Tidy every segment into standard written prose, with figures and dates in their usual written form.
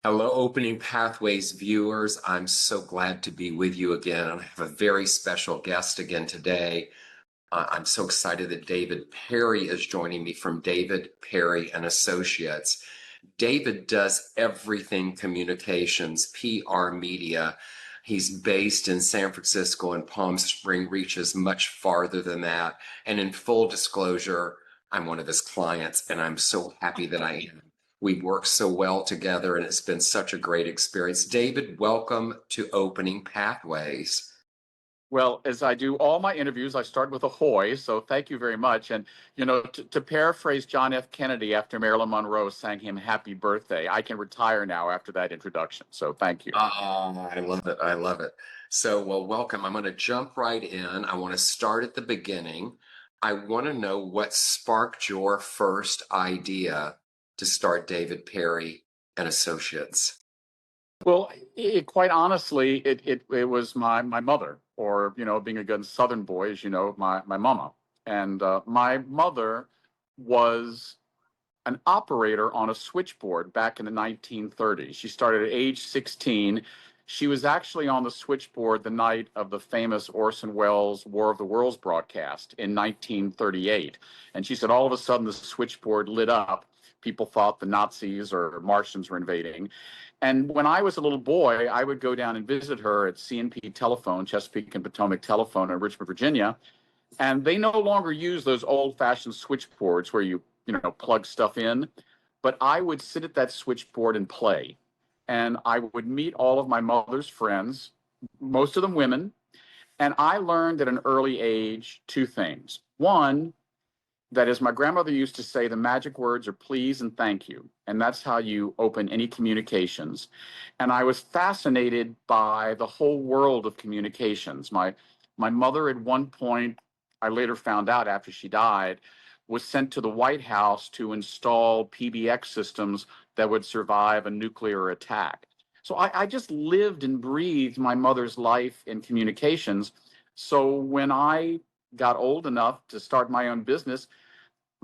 Hello, Opening Pathways viewers. I'm so glad to be with you again. And I have a very special guest again today. I'm so excited that David Perry is joining me from David Perry and Associates. David does everything communications, PR, media. He's based in San Francisco, and Palm Springs reaches much farther than that. And in full disclosure, I'm one of his clients, and I'm so happy that I am. We work so well together, and it's been such a great experience. David, welcome to Opening Pathways. Well, as I do all my interviews, I start with ahoy. So thank you very much. And, to paraphrase John F. Kennedy after Marilyn Monroe sang him happy birthday, I can retire now after that introduction. So thank you. I love it. I love it. So, well, welcome. I'm going to jump right in. I want to start at the beginning. I want to know what sparked your first idea to start David Perry and Associates. Well, quite honestly, it was my mother, or, being a good Southern boy, as you know, my mama. And my mother was an operator on a switchboard back in the 1930s. She started at age 16. She was actually on the switchboard the night of the famous Orson Welles War of the Worlds broadcast in 1938. And she said all of a sudden the switchboard lit up. People thought the Nazis or Martians were invading. And when I was a little boy, I would go down and visit her at C&P Telephone, Chesapeake and Potomac Telephone in Richmond, Virginia. And they no longer use those old-fashioned switchboards where you plug stuff in. But I would sit at that switchboard and play. And I would meet all of my mother's friends, most of them women. And I learned at an early age two things. One, that as my grandmother used to say, the magic words are please and thank you. And that's how you open any communications. And I was fascinated by the whole world of communications. My mother at one point, I later found out after she died, was sent to the White House to install PBX systems that would survive a nuclear attack. So I just lived and breathed my mother's life in communications. So when I got old enough to start my own business,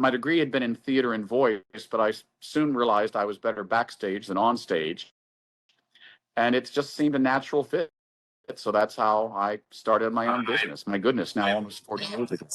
my degree had been in theater and voice, but I soon realized I was better backstage than on stage. And it just seemed a natural fit. So that's how I started my own business. My goodness, now almost 40 years ago.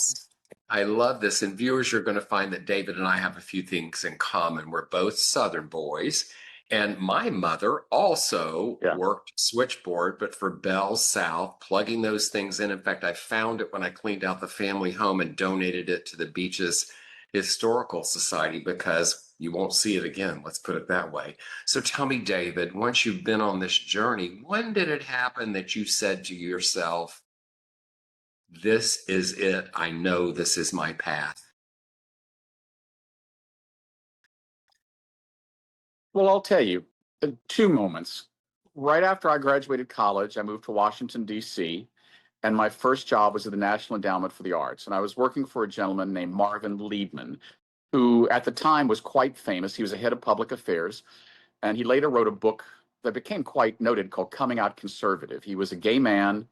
I love this. And viewers, you're going to find that David and I have a few things in common. We're both Southern boys. And my mother also worked switchboard, but for Bell South, plugging those things in. In fact, I found it when I cleaned out the family home and donated it to the Beaches Historical Society because you won't see it again. Let's put it that way. So tell me, David, once you've been on this journey, when did it happen that you said to yourself, this is it. I know this is my path. Well, I'll tell you, two moments. Right after I graduated college, I moved to Washington, D.C., and my first job was at the National Endowment for the Arts. And I was working for a gentleman named Marvin Liebman, who at the time was quite famous. He was a head of public affairs, and he later wrote a book that became quite noted called Coming Out Conservative. He was a gay man.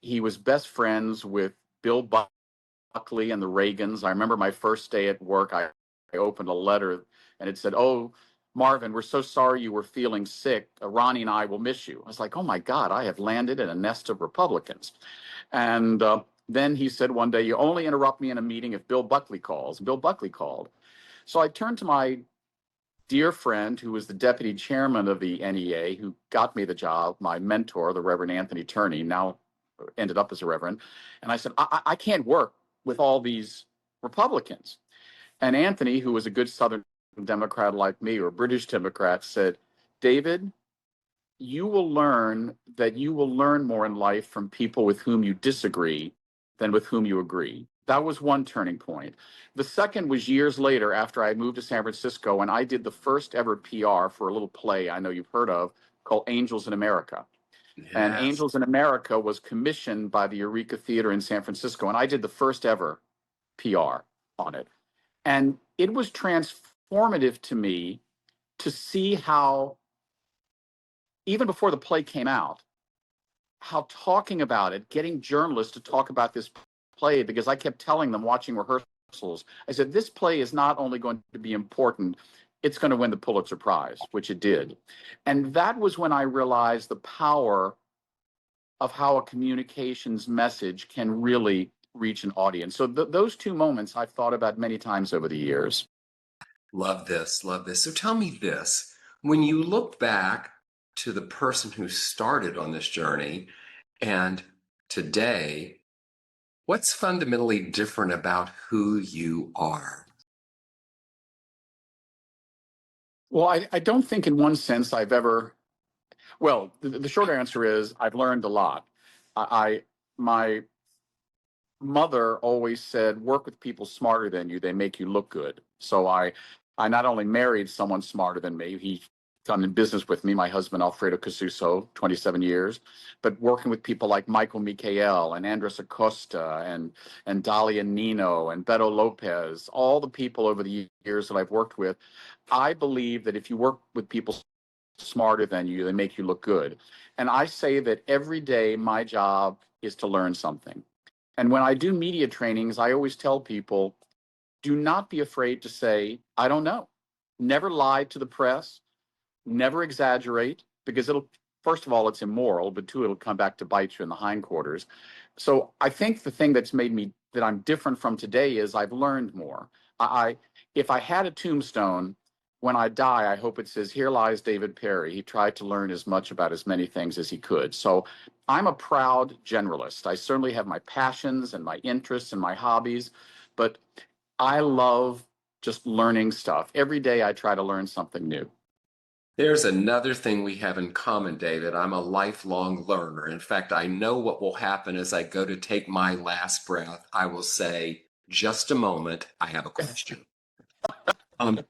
He was best friends with Bill Buckley and the Reagans. I remember my first day at work, I opened a letter and it said, "Oh, Marvin, we're so sorry you were feeling sick. Ronnie and I will miss you." I was like, oh my God, I have landed in a nest of Republicans. And then he said one day, "You only interrupt me in a meeting if Bill Buckley calls." Bill Buckley called. So I turned to my dear friend, who was the deputy chairman of the NEA, who got me the job, my mentor, the Reverend Anthony Turney, now ended up as a reverend. And I said, I can't work with all these Republicans. And Anthony, who was a good Southern Democrat like me, or British Democrat, said, "David, you will learn that you will learn more in life from people with whom you disagree than with whom you agree." That was one turning point. The second was years later after I moved to San Francisco, and I did the first ever PR for a little play I know you've heard of called Angels in America. And Yes. Angels in America was commissioned by the Eureka Theater in San Francisco, and I did the first ever PR on it. And it was transformative to me to see how, even before the play came out, how talking about it, getting journalists to talk about this play, because I kept telling them watching rehearsals, I said, this play is not only going to be important it's going to win the Pulitzer Prize, which it did. And that was when I realized the power of how a communications message can really reach an audience. So those two moments I've thought about many times over the years. Love this, love this. So tell me this, when you look back to the person who started on this journey and today, what's fundamentally different about who you are? Well, I don't think in one sense I've ever, well, the short answer is I've learned a lot. My mother always said, work with people smarter than you, they make you look good. So I not only married someone smarter than me, he's done in business with me, my husband, Alfredo Casuso, 27 years, but working with people like Michael Michael and Andres Acosta and Dalia Nino and Beto Lopez, all the people over the years that I've worked with, I believe that if you work with people smarter than you, they make you look good. And I say that every day my job is to learn something. And when I do media trainings, I always tell people, do not be afraid to say, I don't know. Never lie to the press, never exaggerate, because it'll, first of all, it's immoral, but two, it'll come back to bite you in the hindquarters. So I think the thing that's made me, that I'm different from today is I've learned more. I if I had a tombstone, when I die, I hope it says, here lies David Perry. He tried to learn as much about as many things as he could. So I'm a proud generalist. I certainly have my passions and my interests and my hobbies, but I love just learning stuff. Every day I try to learn something new. There's another thing we have in common, David. I'm a lifelong learner. In fact, I know what will happen as I go to take my last breath. I will say, just a moment, I have a question. Um,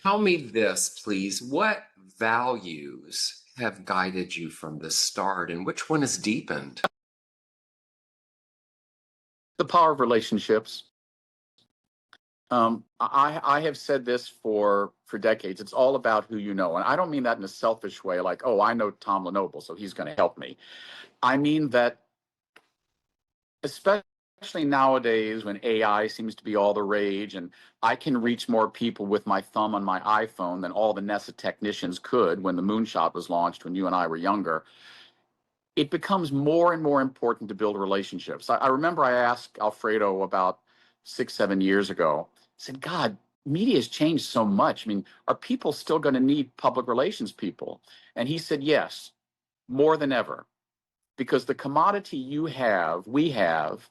Tell me this, please. What values have guided you from the start, and which one has deepened? The power of relationships. I have said this for decades. It's all about who you know. And I don't mean that in a selfish way, like, oh, I know Tom Lenoble, so he's going to help me. I mean that especially nowadays when AI seems to be all the rage and I can reach more people with my thumb on my iPhone than all the NASA technicians could when the moonshot was launched when you and I were younger, it becomes more and more important to build relationships. I remember I asked Alfredo about 6, 7 years ago, I said, God, media has changed so much. I mean, are people still going to need public relations people? And he said, yes, more than ever, because the commodity we have,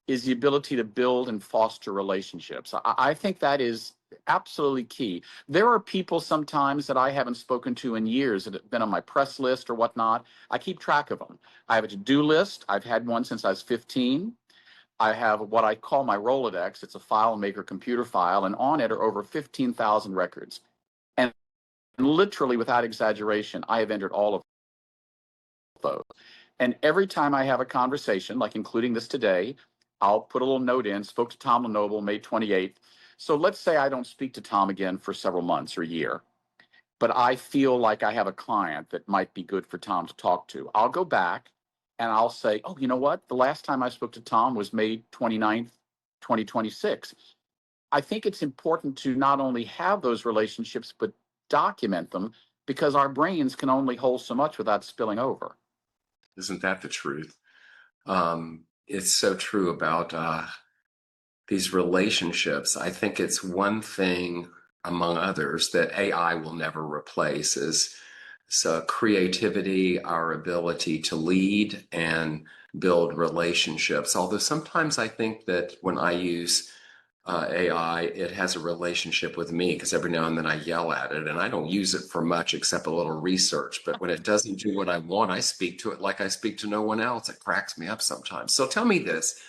is the ability to build and foster relationships. I think that is absolutely key. There are people sometimes that I haven't spoken to in years that have been on my press list or whatnot. I keep track of them. I have a to-do list. I've had one since I was 15. I have what I call my Rolodex. It's a file maker computer file, and on it are over 15,000 records. And literally, without exaggeration, I have entered all of those. And every time I have a conversation, like including this today, I'll put a little note in, spoke to Tom Lenoble May 28th. So let's say I don't speak to Tom again for several months or a year, but I feel like I have a client that might be good for Tom to talk to. I'll go back and I'll say, oh, you know what? The last time I spoke to Tom was May 29th, 2026. I think it's important to not only have those relationships, but document them because our brains can only hold so much without spilling over. Isn't that the truth? It's so true about these relationships. I think it's one thing among others that AI will never replace is so creativity, our ability to lead and build relationships. Although sometimes I think that when I use AI, it has a relationship with me because every now and then I yell at it and I don't use it for much except a little research. But when it doesn't do what I want, I speak to it like I speak to no one else. It cracks me up sometimes. So tell me this,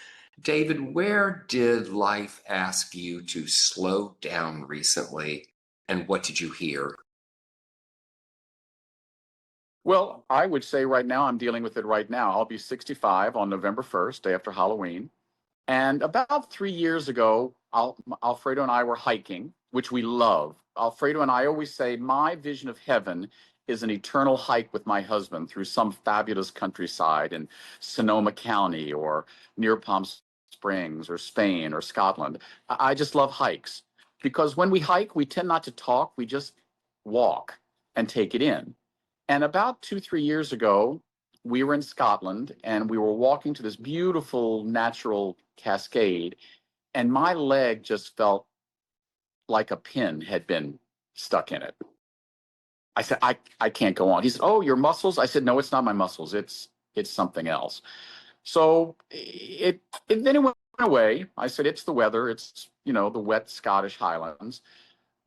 David, where did life ask you to slow down recently and what did you hear? Well, I would say right now I'm dealing with it right now. I'll be 65 on November 1st, day after Halloween. And about 3 years ago, Alfredo and I were hiking, which we love. Alfredo and I always say, my vision of heaven is an eternal hike with my husband through some fabulous countryside in Sonoma County or near Palm Springs or Spain or Scotland. I just love hikes. because when we hike, we tend not to talk, we just walk and take it in. And about 2, 3 years ago, we were in Scotland and we were walking to this beautiful natural cascade, and my leg just felt like a pin had been stuck in it. I said, I can't go on. He said, oh, your muscles? I said, no, it's not my muscles. It's something else. So then it went away. I said, it's the weather. It's, the wet Scottish Highlands,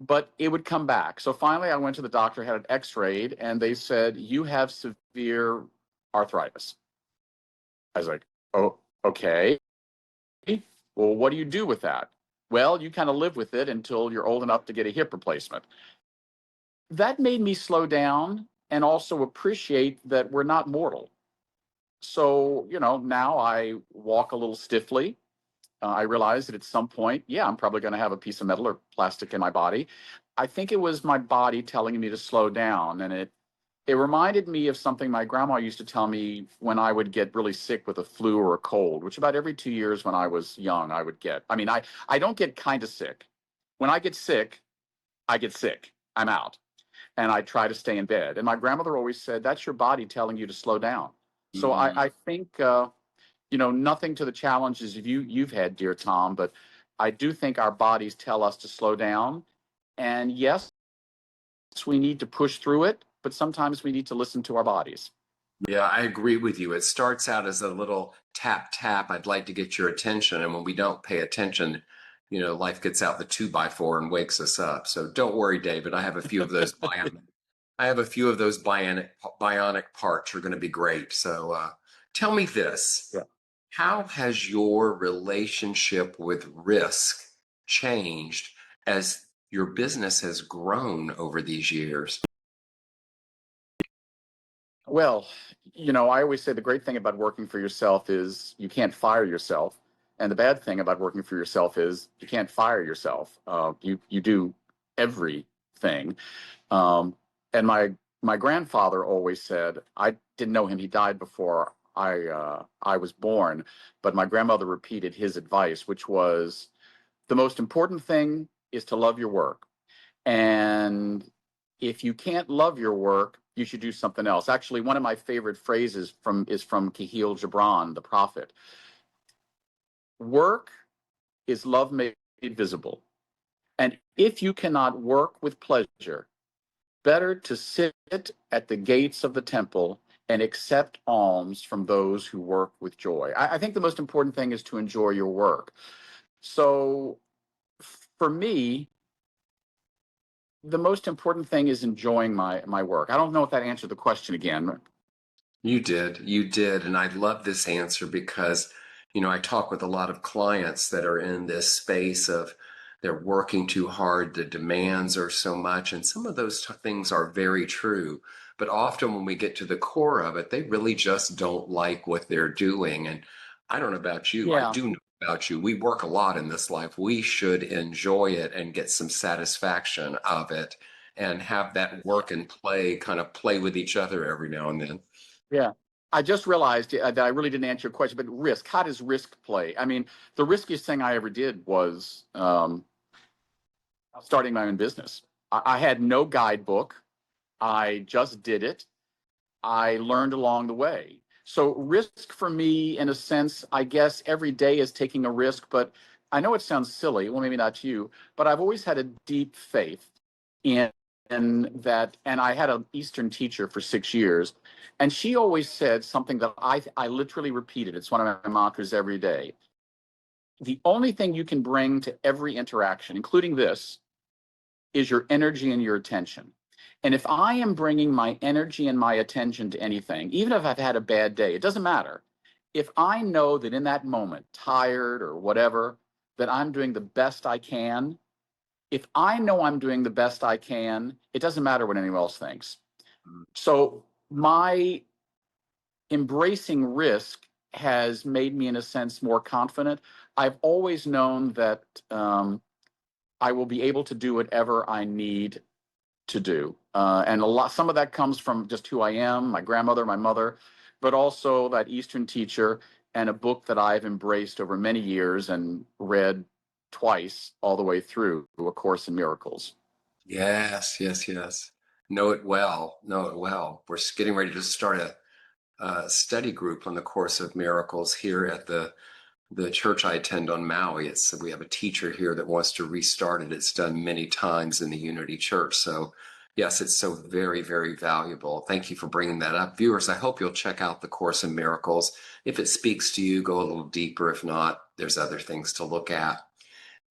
but it would come back. So finally I went to the doctor, had it x-rayed, and they said, you have severe arthritis. I was like, oh, okay. Well, what do you do with that? Well, you kind of live with it until you're old enough to get a hip replacement. That made me slow down and also appreciate that we're not mortal. So, now I walk a little stiffly. I realized that at some point, yeah, I'm probably going to have a piece of metal or plastic in my body. I think it was my body telling me to slow down. And it reminded me of something my grandma used to tell me when I would get really sick with a flu or a cold, which about every 2 years when I was young, I would get. I mean, I don't get kind of sick. When I get sick, I get sick. I'm out. And I try to stay in bed. And my grandmother always said, that's your body telling you to slow down. So I think, nothing to the challenges you've had, dear Tom, but I do think our bodies tell us to slow down. And yes, we need to push through it, but sometimes we need to listen to our bodies. Yeah, I agree with you. It starts out as a little tap, tap. I'd like to get your attention. And when we don't pay attention, life gets out the 2x4 and wakes us up. So don't worry, David. I have a few of those bionic parts are going to be great. So tell me this. Yeah. How has your relationship with risk changed as your business has grown over these years? Well, I always say the great thing about working for yourself is you can't fire yourself. And the bad thing about working for yourself is you can't fire yourself. You do everything. And my grandfather always said, I didn't know him. He died before I was born, but my grandmother repeated his advice, which was the most important thing is to love your work. And if you can't love your work, you should do something else. Actually, one of my favorite phrases is from Kahil Gibran, the prophet. Work is love made visible. And if you cannot work with pleasure, better to sit at the gates of the temple and accept alms from those who work with joy. I think the most important thing is to enjoy your work. So for me, the most important thing is enjoying my work. I don't know if that answered the question again. You did. And I love this answer because, I talk with a lot of clients that are in this space of they're working too hard, the demands are so much, and some of those things are very true. But often when we get to the core of it, they really just don't like what they're doing. And I don't know about you, I Yeah. do know about you. We work a lot in this life. We should enjoy it and get some satisfaction of it and have that work and play kind of play with each other every now and then. Yeah. I just realized that I really didn't answer your question, but risk, how does risk play? I mean, the riskiest thing I ever did was starting my own business. I had no guidebook. I just did it. I learned along the way. So risk for me, in a sense, I guess every day is taking a risk, but I know it sounds silly. Well, maybe not to you, but I've always had a deep faith in that. And I had an Eastern teacher for 6 years, and she always said something that I literally repeated. It's one of my mantras every day. The only thing you can bring to every interaction, including this, is your energy and your attention. And if I am bringing my energy and my attention to anything, even if I've had a bad day, it doesn't matter. If I know that in that moment, tired or whatever, that I'm doing the best I can, if I know I'm doing the best I can, it doesn't matter what anyone else thinks. So my embracing risk has made me, in a sense, more confident. I've always known that I will be able to do whatever I need to do. And some of that comes from just who I am, my grandmother, my mother, but also that Eastern teacher and a book that I've embraced over many years and read twice all the way through A Course in Miracles. Yes, yes, yes. Know it well. Know it well. We're getting ready to start a study group on the Course of Miracles here at the church I attend on Maui. We have a teacher here that wants to restart it. It's done many times in the Unity Church. So yes, it's so very, very valuable. Thank you for bringing that up. Viewers, I hope you'll check out the Course in Miracles. If it speaks to you, go a little deeper. If not, there's other things to look at.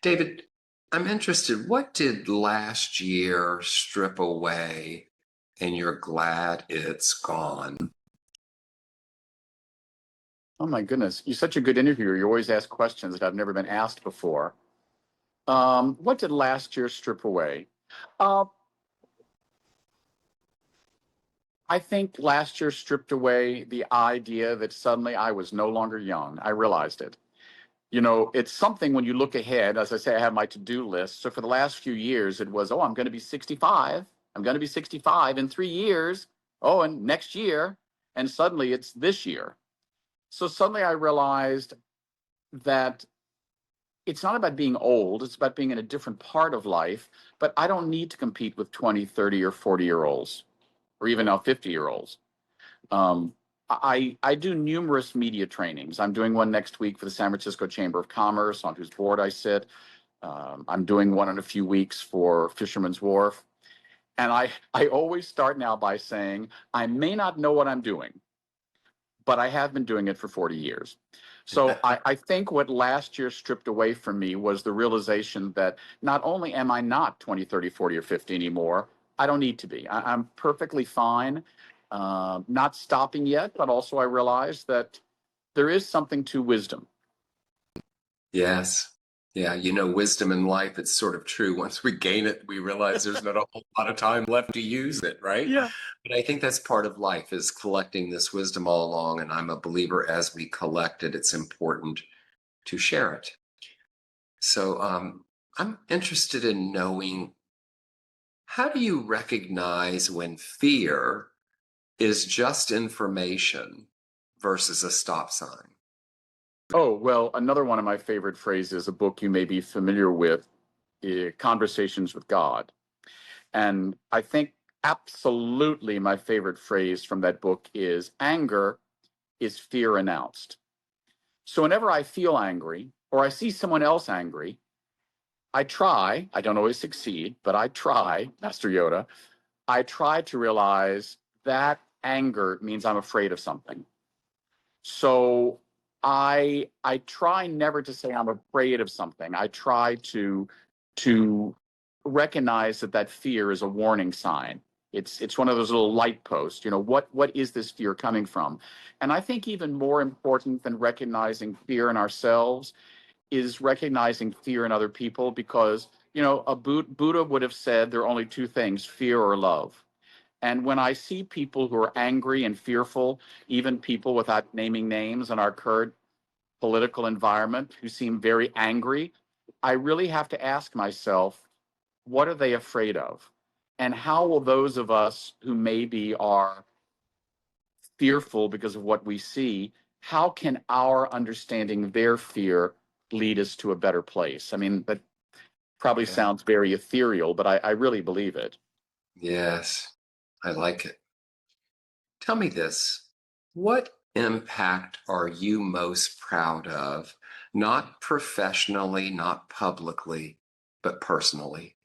David, I'm interested. What did last year strip away and you're glad it's gone? Oh my goodness, you're such a good interviewer. You always ask questions that I've never been asked before. What did last year strip away? Uh, I think last year stripped away the idea that suddenly I was no longer young. I realized it. You know, it's something when you look ahead, as I say, I have my to-do list. So for the last few years, it was, oh, I'm going to be 65. I'm going to be 65 in 3 years. Oh, and next year. And suddenly it's this year. So suddenly I realized that it's not about being old. It's about being in a different part of life. But I don't need to compete with 20, 30, or 40-year-olds, or even now 50-year-olds. Um, I do numerous media trainings. I'm doing one next week for the San Francisco Chamber of Commerce, on whose board I sit. I'm doing one in a few weeks for Fisherman's Wharf. And I always start now by saying, I may not know what I'm doing, but I have been doing it for 40 years. So I think what last year stripped away from me was the realization that not only am I not 20, 30, 40, or 50 anymore, I don't need to be. I'm perfectly fine, not stopping yet, but also I realized that there is something to wisdom. Yes. Yeah, wisdom in life, it's sort of true. Once we gain it, we realize there's not a whole lot of time left to use it, right? Yeah. But I think that's part of life is collecting this wisdom all along. And I'm a believer as we collect it, it's important to share it. So I'm interested in knowing, how do you recognize when fear is just information versus a stop sign? Oh, well, another one of my favorite phrases, a book you may be familiar with, Conversations with God. And I think absolutely my favorite phrase from that book is anger is fear announced. So whenever I feel angry or I see someone else angry, I don't always succeed, but I try, Master Yoda, I try to realize that anger means I'm afraid of something. So I try never to say I'm afraid of something. I try to recognize that fear is a warning sign. It's one of those little light posts. You know, what is this fear coming from? And I think even more important than recognizing fear in ourselves is recognizing fear in other people, because a Buddha would have said there are only two things: fear or love. And when I see people who are angry and fearful, even people without naming names in our current political environment who seem very angry, I really have to ask myself, what are they afraid of? And how will those of us who maybe are fearful because of what we see, how can our understanding their fear lead us to a better place? I mean, that probably Yeah. sounds very ethereal, but I really believe it. Yes, I like it. Tell me this. What impact are you most proud of? Not professionally, not publicly, but personally.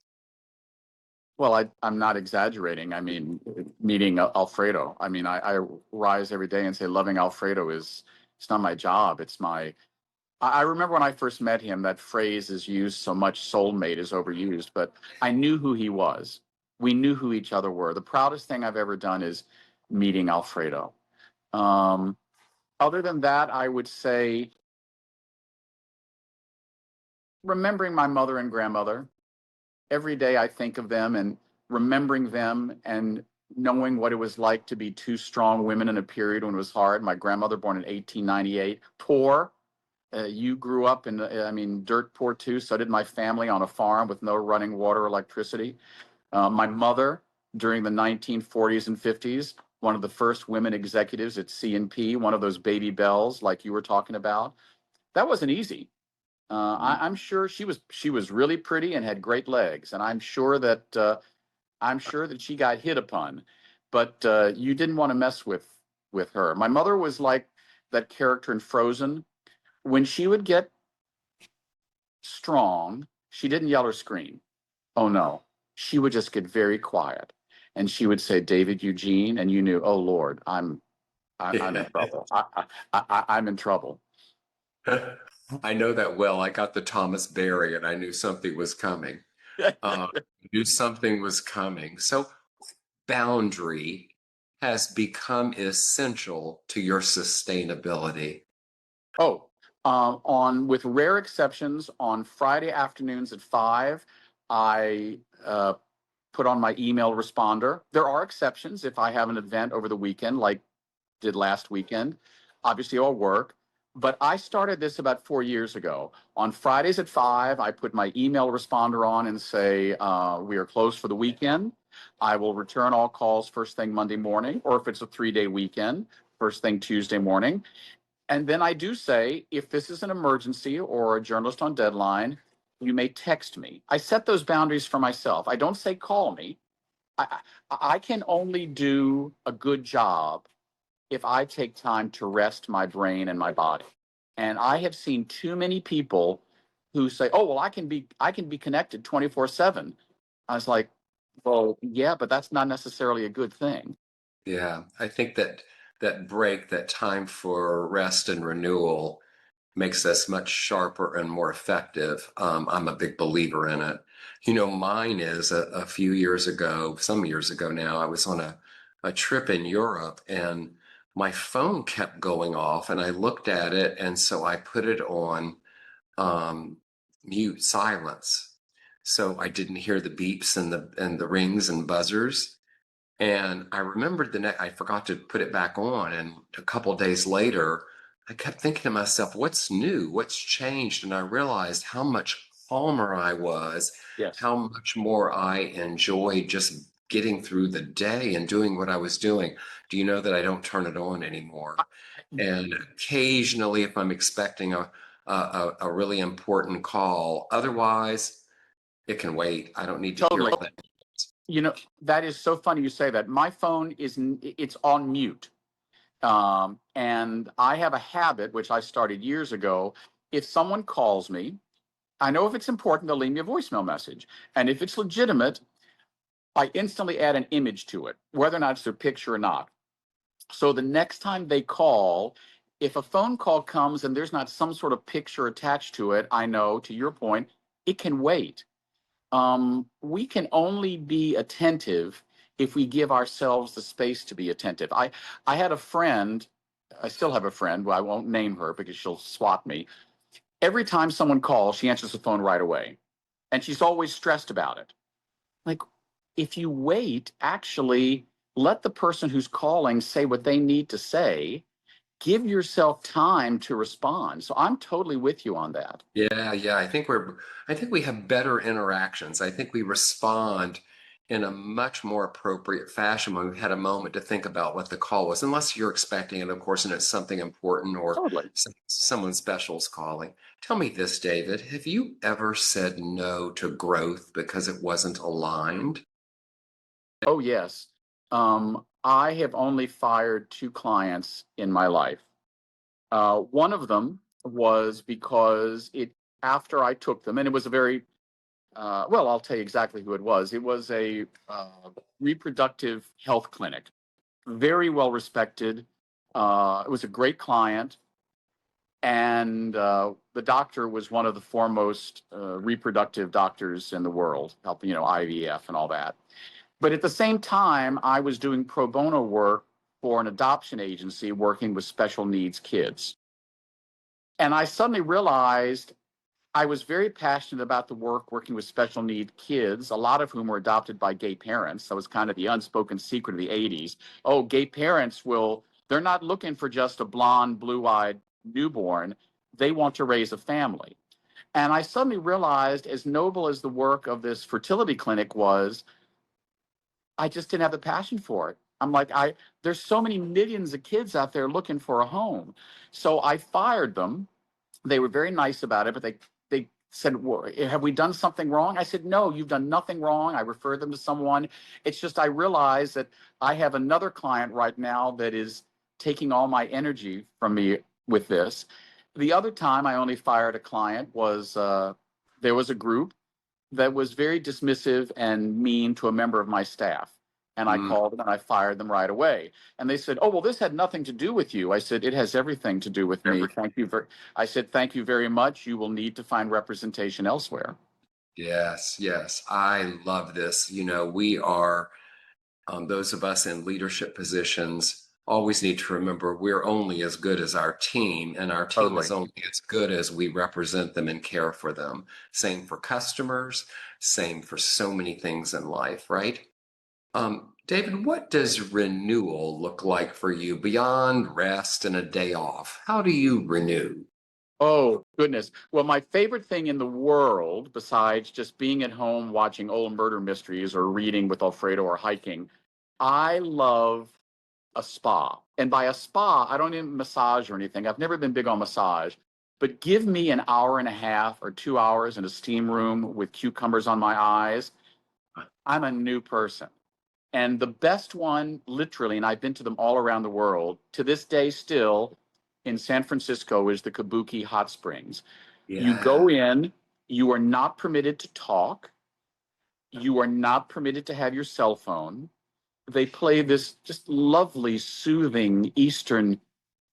Well, I'm not exaggerating. I mean, meeting Alfredo. I mean, I rise every day and say loving Alfredo it's not my job. It's my. I remember when I first met him, that phrase is used so much. Soulmate is overused, but I knew who he was. We knew who each other were. The proudest thing I've ever done is meeting Alfredo. Um, Other than that, I would say remembering my mother and grandmother. Every day I think of them and remembering them and knowing what it was like to be two strong women in a period when it was hard. My grandmother, born in 1898, poor. You grew up in, I mean, dirt poor too. So did my family, on a farm with no running water or electricity. My mother, during the 1940s and 50s, one of the first women executives at C&P, one of those baby bells like you were talking about. That wasn't easy. I'm sure she was really pretty and had great legs, and I'm sure that she got hit upon, but you didn't want to mess with her. My mother was like that character in Frozen. When she would get strong, she didn't yell or scream. Oh no, she would just get very quiet, and she would say, "David Eugene," and you knew, oh Lord, I'm in trouble. I'm in trouble. I know that well. I got the Thomas Berry and I knew something was coming. Uh, knew something was coming. So boundary has become essential to your sustainability. Oh, on with rare exceptions, on Friday afternoons at 5, I put on my email responder. There are exceptions if I have an event over the weekend, like did last weekend. Obviously, I'll work. But I started this about 4 years ago. On Fridays at 5, I put my email responder on and say, we are closed for the weekend. I will return all calls first thing Monday morning, or if it's a 3-day weekend, first thing Tuesday morning. And then I do say, if this is an emergency or a journalist on deadline, you may text me. I set those boundaries for myself. I don't say call me. I can only do a good job if I take time to rest my brain and my body. And I have seen too many people who say, "Oh, well, I can be connected 24/7." I was like, "Well, yeah, but that's not necessarily a good thing." Yeah, I think that that break, that time for rest and renewal makes us much sharper and more effective. I'm a big believer in it. Mine is a few years ago, some years ago now, I was on a trip in Europe and my phone kept going off and I looked at it and so I put it on um, mute silence. So I didn't hear the beeps and the rings and buzzers. And I remembered I forgot to put it back on. And a couple of days later, I kept thinking to myself, what's new? What's changed? And I realized how much calmer I was, Yes. how much more I enjoyed just getting through the day and doing what I was doing. Do you know that I don't turn it on anymore? And occasionally, if I'm expecting a really important call, otherwise, it can wait. I don't need to hear Totally. all that. That is so funny you say that. My phone it's on mute. And I have a habit, which I started years ago. If someone calls me, I know if it's important, they'll leave me a voicemail message. And if it's legitimate, I instantly add an image to it, whether or not it's their picture or not. So the next time they call, if a phone call comes and there's not some sort of picture attached to it, I know, to your point, it can wait. We can only be attentive if we give ourselves the space to be attentive. I had a friend, I still have a friend, well, I won't name her because she'll swat me. Every time someone calls, she answers the phone right away. And she's always stressed about it. Like, if you wait, actually let the person who's calling say what they need to say. Give yourself time to respond. So I'm totally with you on that. Yeah, yeah. I think we have better interactions. I think we respond in a much more appropriate fashion when we've had a moment to think about what the call was, unless you're expecting it, of course, and it's something important or Totally. someone special is calling. Tell me this, David, have you ever said no to growth because it wasn't aligned? Oh, yes. I have only fired 2 clients in my life. One of them was because after I took them, and it was a very, well, I'll tell you exactly who it was. It was a reproductive health clinic, very well respected. It was a great client. And the doctor was one of the foremost reproductive doctors in the world, helping, IVF and all that. But at the same time, I was doing pro bono work for an adoption agency working with special needs kids. And I suddenly realized I was very passionate about the work working with special need kids, a lot of whom were adopted by gay parents. That was kind of the unspoken secret of the 80s. Oh, gay parents they're not looking for just a blonde, blue eyed newborn. They want to raise a family. And I suddenly realized, as noble as the work of this fertility clinic was, I just didn't have the passion for it. I'm like, there's so many millions of kids out there looking for a home. So I fired them. They were very nice about it, but said, have we done something wrong? I said, no, you've done nothing wrong. I referred them to someone. It's just I realized that I have another client right now that is taking all my energy from me with this. The other time I only fired a client was there was a group that was very dismissive and mean to a member of my staff. And I Mm, called them and I fired them right away. And they said, "Oh, well, this had nothing to do with you." I said, "It has everything to do with me. Thank you for." I said, "Thank you very much. You will need to find representation elsewhere." yes, yes. I love this. We are, those of us in leadership positions always need to remember we're only as good as our team, and our team is Totally. only as good as we represent them and care for them. Same for customers, same for so many things in life, right? David, what does renewal look like for you beyond rest and a day off? How do you renew? Oh, goodness. Well, my favorite thing in the world, besides just being at home watching old murder mysteries or reading with Alfredo or hiking, I love a spa. And by a spa, I don't mean massage or anything. I've never been big on massage, but give me an hour and a half or 2 hours in a steam room with cucumbers on my eyes. I'm a new person. And the best one, literally, and I've been to them all around the world, to this day still in San Francisco, is the Kabuki Hot Springs. You Yeah. go in, you are not permitted to talk, you are not permitted to have your cell phone. They play this just lovely, soothing Eastern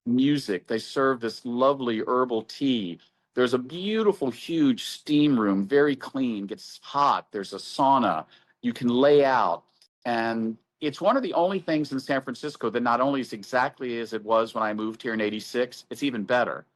music. They serve this lovely herbal tea. There's a beautiful, huge steam room, very clean, gets hot. There's a sauna. You can lay out. And it's one of the only things in San Francisco that not only is exactly as it was when I moved here in 86, it's even better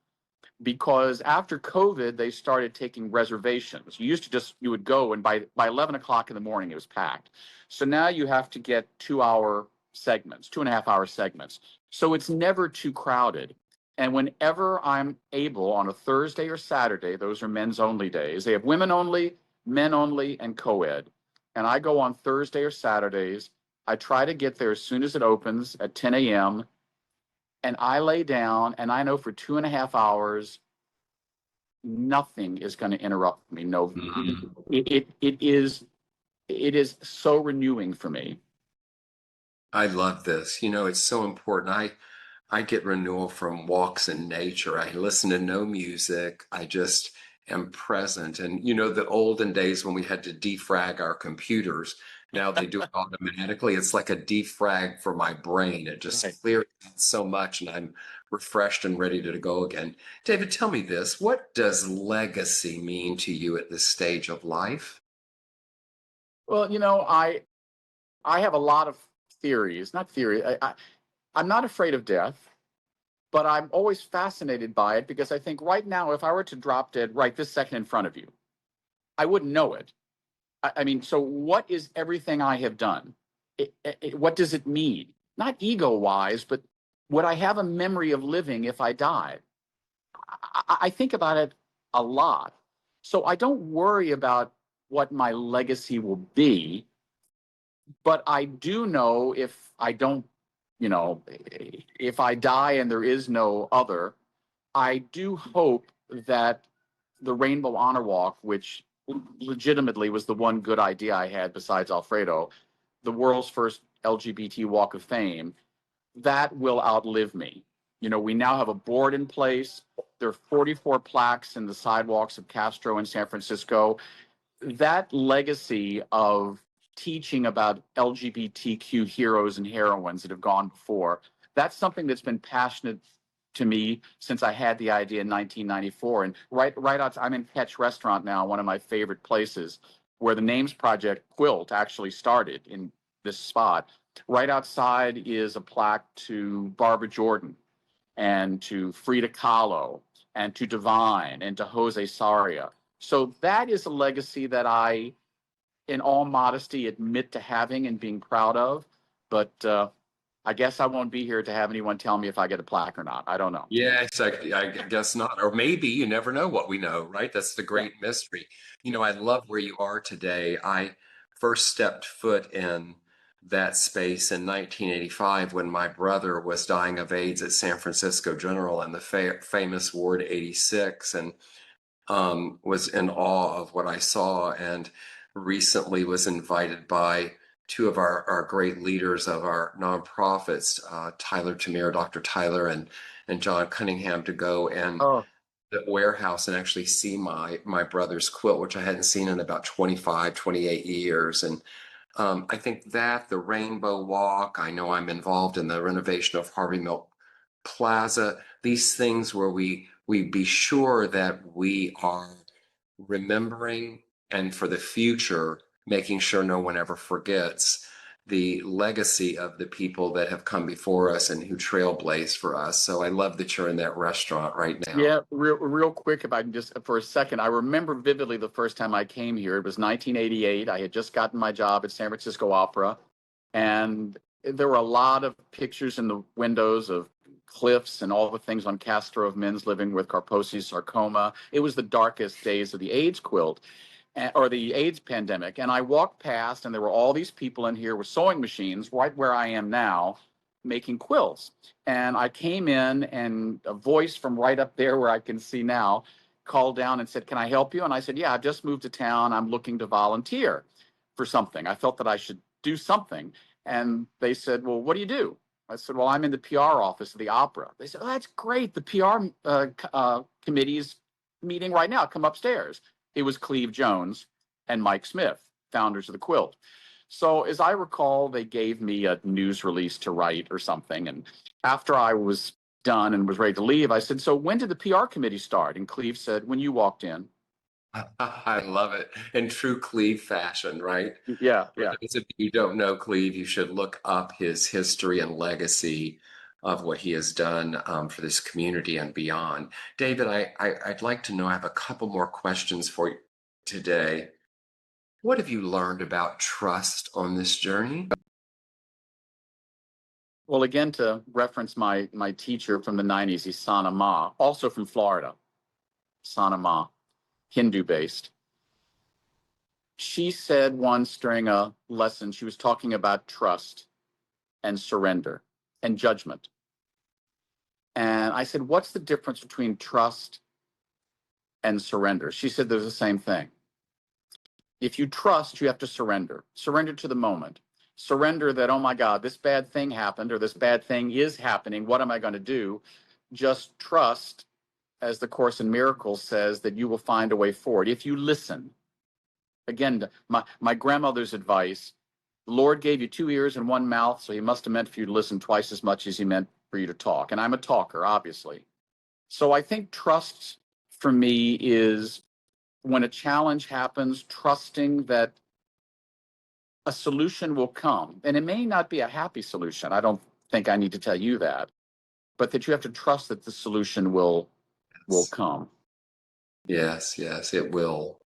because after COVID, they started taking reservations. You used to just, you would go and by 11 o'clock in the morning, it was packed. So now you have to get 2 hour segments, 2.5 hour segments. So it's never too crowded. And whenever I'm able on a Thursday or Saturday, those are men's only days. They have women only, men only, and co-ed. And I go on Thursday or Saturdays. I try to get there as soon as it opens at 10 a.m. And I lay down and I know for 2.5 hours, nothing is going to interrupt me. No, Mhm. it is so renewing for me. I love this. It's so important. I get renewal from walks in nature. I listen to no music. I just am present. And the olden days when we had to defrag our computers, now they do it automatically. It's like a defrag for my brain. It Right. just clears out so much and I'm refreshed and ready to go again. David, tell me this. What does legacy mean to you at this stage of life? Well, I have a lot of theories, not theory. I'm not afraid of death, but I'm always fascinated by it because I think right now, if I were to drop dead right this second in front of you, I wouldn't know it. I mean, so what is everything I have done? What does it mean? Not ego wise, but would I have a memory of living if I died? I think about it a lot. So I don't worry about what my legacy will be, but I do know if I don't, if I die and there is no other, I do hope that the Rainbow Honor Walk, which legitimately was the one good idea I had besides Alfredo, the world's first LGBT Walk of Fame, that will outlive me. We now have a board in place. There are 44 plaques in the sidewalks of Castro in San Francisco. That legacy of teaching about LGBTQ heroes and heroines that have gone before, that's something that's been passionate to me since I had the idea in 1994. And right out, I'm in Catch Restaurant now, one of my favorite places, where the Names Project quilt actually started in this spot. Right outside is a plaque to Barbara Jordan and to Frida Kahlo and to Divine and to Jose Saria. So that is a legacy that I, in all modesty, admit to having and being proud of. But I guess I won't be here to have anyone tell me if I get a plaque or not. I don't know. Yes, I guess not. Or maybe you never know what we know, right? That's the Yeah. great mystery. I love where you are today. I first stepped foot in that space in 1985 when my brother was dying of AIDS at San Francisco General in the famous Ward 86. And was in awe of what I saw, and recently was invited by two of our great leaders of our nonprofits, Tyler Tamir, Dr. Tyler, and John Cunningham, to go and Oh, the warehouse and actually see my brother's quilt, which I hadn't seen in about 25, 28 years. And I think that the Rainbow Walk, I know I'm involved in the renovation of Harvey Milk Plaza, these things where we be sure that we are remembering, and for the future, making sure no one ever forgets the legacy of the people that have come before us and who trailblazed for us. So I love that you're in that restaurant right now. yeah, real quick, if I can just for a second, I remember vividly the first time I came here. It was 1988. I had just gotten my job at San Francisco Opera, and there were a lot of pictures in the windows of cliffs and all the things on Castro of men's living with Kaposi's sarcoma. It was the darkest days of the AIDS quilt or the AIDS pandemic. And I walked past, and there were all these people in here with sewing machines right where I am now, making quilts. And I came in, and a voice from right up there where I can see now called down and said, "Can I help you?" And I said, "Yeah, I've just moved to town. I'm looking to volunteer for something. I felt that I should do something." And they said, "Well, what do you do?" I said, "Well, I'm in the PR office of the opera." They said, "Oh, that's great. The PR committee is meeting right now. Come upstairs." It was Cleve Jones and Mike Smith, founders of the quilt. So as I recall, they gave me a news release to write or something. And after I was done and was ready to leave, I said, "So when did the PR committee start?" And Cleve said, "When you walked in." I love it. In true Cleve fashion, right? Yeah, For yeah. those of you who don't know Cleve, you should look up his history and legacy of what he has done for this community and beyond. David, I'd like to know, I have a couple more questions for you today. What have you learned about trust on this journey? Well, again, to reference my teacher from the 90s, he's Sana Ma, also from Florida, Sana Ma, Hindu based. She said once during a lesson, she was talking about trust and surrender and judgment. And I said, "What's the difference between trust and surrender?" She said, "There's the same thing. If you trust, you have to surrender. Surrender to the moment. Surrender that, oh my God, this bad thing happened or this bad thing is happening. What am I going to do?" Just trust, as the Course in Miracles says, that you will find a way forward if you listen. Again, my grandmother's advice: the Lord gave you two ears and one mouth, so he must have meant for you to listen twice as much as he meant for you to talk. And I'm a talker, obviously. So I think trust for me is when a challenge happens, trusting that a solution will come. And it may not be a happy solution. I don't think I need to tell you that, but that you have to trust that the solution will come. Yes, yes, it will.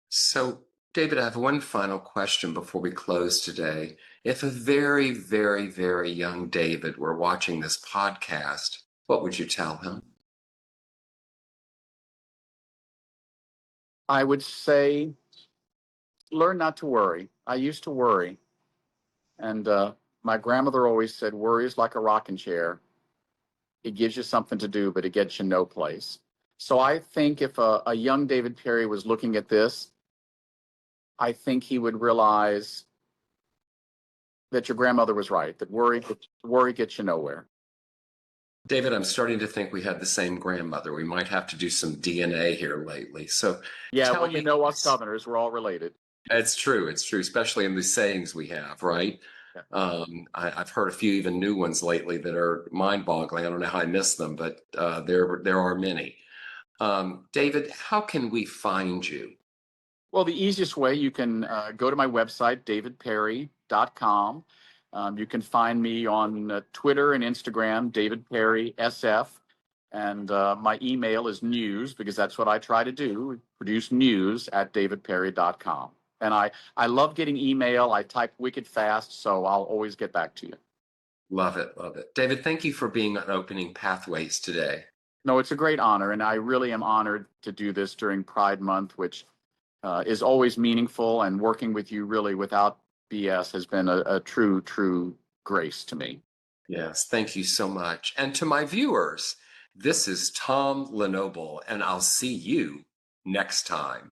So, David, I have one final question before we close today. If a very, very, very young David were watching this podcast, what would you tell him? I would say learn not to worry. I used to worry. And my grandmother always said, "Worry is like a rocking chair. It gives you something to do, but it gets you no place." So I think if a young David Perry was looking at this, I think he would realize that your grandmother was right, that worry gets you nowhere. David, I'm starting to think we had the same grandmother. We might have to do some DNA here lately. So Yeah, tell well, you me, know, us Southerners, we're all related. it's true, especially in the sayings we have, right? Yeah. I've heard a few even new ones lately that are mind-boggling. I don't know how I missed them, but there are many. David, how can we find you? Well, the easiest way, you can go to my website, davidperry.com. You can find me on Twitter and Instagram, David Perry SF. And my email is news, because that's what I try to do, produce news at davidperry.com. And I love getting email. I type wicked fast, so I'll always get back to you. Love it, love it. David, thank you for being on Opening Pathways today. No, it's a great honor, and I really am honored to do this during Pride Month, which is always meaningful, and working with you really without BS has been a true grace to me. Yes, thank you so much. And to my viewers, This is Tom Lenoble, and I'll see you next time.